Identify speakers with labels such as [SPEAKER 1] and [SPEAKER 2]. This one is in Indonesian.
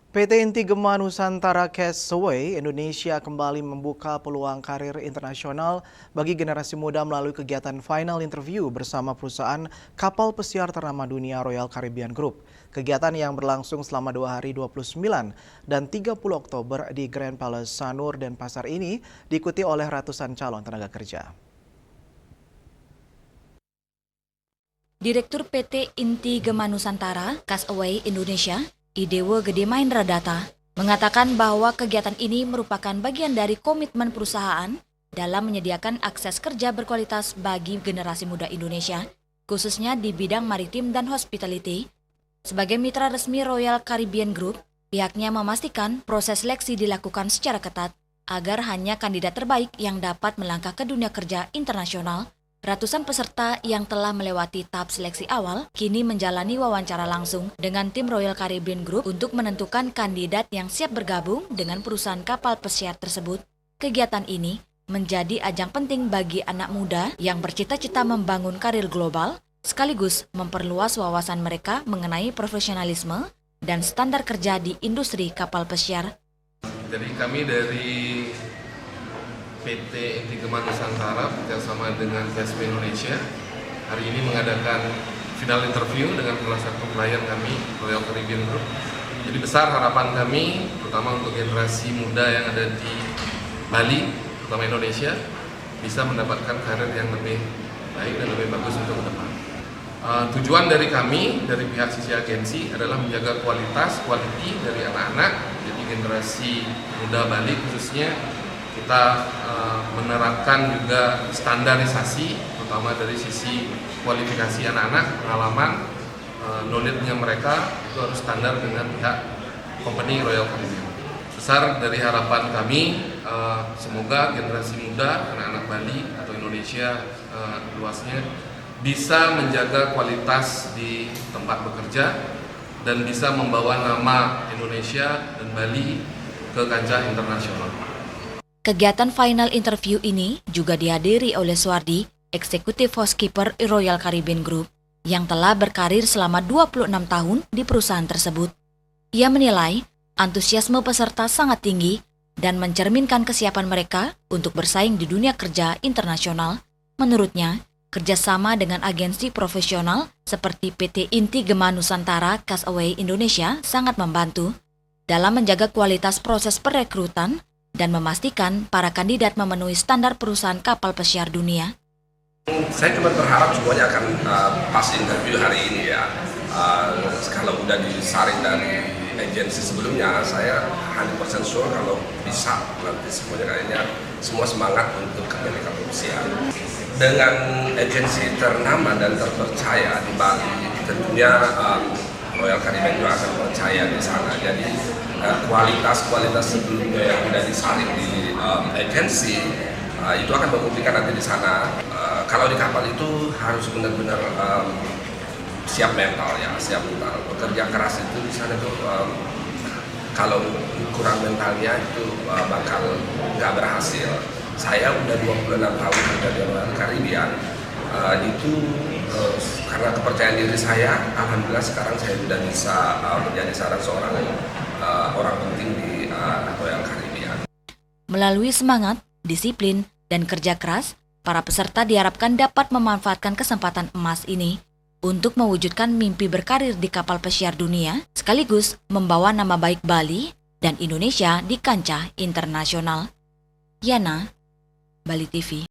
[SPEAKER 1] PT Inti Gema Nusantara Castaway Indonesia kembali membuka peluang karir internasional bagi generasi muda melalui kegiatan final interview bersama perusahaan kapal pesiar ternama dunia Royal Caribbean Group. Kegiatan yang berlangsung selama 2 hari 29 dan 30 Oktober di Grand Palace Sanur dan Pasar ini diikuti oleh ratusan calon tenaga kerja.
[SPEAKER 2] Direktur PT Inti Gema Nusantara Castaway Indonesia, Idewo Gede Mahendra Data, mengatakan bahwa kegiatan ini merupakan bagian dari komitmen perusahaan dalam menyediakan akses kerja berkualitas bagi generasi muda Indonesia, khususnya di bidang maritim dan hospitality. Sebagai mitra resmi Royal Caribbean Group, pihaknya memastikan proses seleksi dilakukan secara ketat agar hanya kandidat terbaik yang dapat melangkah ke dunia kerja internasional. Ratusan peserta yang telah melewati tahap seleksi awal kini menjalani wawancara langsung dengan tim Royal Caribbean Group untuk menentukan kandidat yang siap bergabung dengan perusahaan kapal pesiar tersebut. Kegiatan ini menjadi ajang penting bagi anak muda yang bercita-cita membangun karir global, sekaligus memperluas wawasan mereka mengenai profesionalisme dan standar kerja di industri kapal pesiar.
[SPEAKER 3] Jadi kami dari PT Inti Gema Nusantara bekerjasama dengan Castaway Indonesia hari ini mengadakan final interview dengan salah satu klien kami, Royal Caribbean Group. Jadi besar harapan kami, terutama untuk generasi muda yang ada di Bali, terutama Indonesia, bisa mendapatkan karir yang lebih baik dan lebih bagus untuk ke depan. Tujuan dari kami, dari pihak sisi agensi adalah menjaga quality dari anak-anak, jadi generasi muda Bali khususnya. Kita menerapkan juga standarisasi, terutama dari sisi kualifikasi anak-anak, pengalaman, knowledge-nya mereka itu harus standar dengan pihak company Royal Caribbean. Besar dari harapan kami, semoga generasi muda, anak-anak Bali atau Indonesia luasnya bisa menjaga kualitas di tempat bekerja dan bisa membawa nama Indonesia dan Bali ke kancah internasional.
[SPEAKER 2] Kegiatan final interview ini juga dihadiri oleh Suwardi, eksekutif housekeeper Royal Caribbean Group, yang telah berkarir selama 26 tahun di perusahaan tersebut. Ia menilai antusiasme peserta sangat tinggi dan mencerminkan kesiapan mereka untuk bersaing di dunia kerja internasional. Menurutnya, kerjasama dengan agensi profesional seperti PT Inti Gema Nusantara Castaway Indonesia sangat membantu dalam menjaga kualitas proses perekrutan dan memastikan para kandidat memenuhi standar perusahaan kapal pesiar dunia.
[SPEAKER 4] Saya cuma berharap semuanya akan pas interview hari ini ya. Kalau udah disaring dari agensi sebelumnya, saya 100% sure kalau bisa nanti semuanya kayaknya semua semangat untuk kembali kapal pesiar. Dengan agensi ternama dan terpercaya di Bali, tentunya Royal Caribbean juga akan percaya di sana. Jadi kualitas sebelumnya yang sudah disaring di agensi itu akan membuktikan nanti di sana. Kalau di kapal itu harus benar-benar siap mental ya, siap mental. Bekerja keras itu di sana tuh kalau kurang mentalnya itu bakal nggak berhasil. Saya udah 26 tahun kerja di Royal Caribbean. Itu karena kepercayaan diri saya, alhamdulillah sekarang saya sudah bisa menjadi salah seorang orang penting di Royal Caribbean.
[SPEAKER 2] Melalui semangat, disiplin, dan kerja keras, para peserta diharapkan dapat memanfaatkan kesempatan emas ini untuk mewujudkan mimpi berkarir di kapal pesiar dunia, sekaligus membawa nama baik Bali dan Indonesia di kancah internasional. Yana, Bali TV.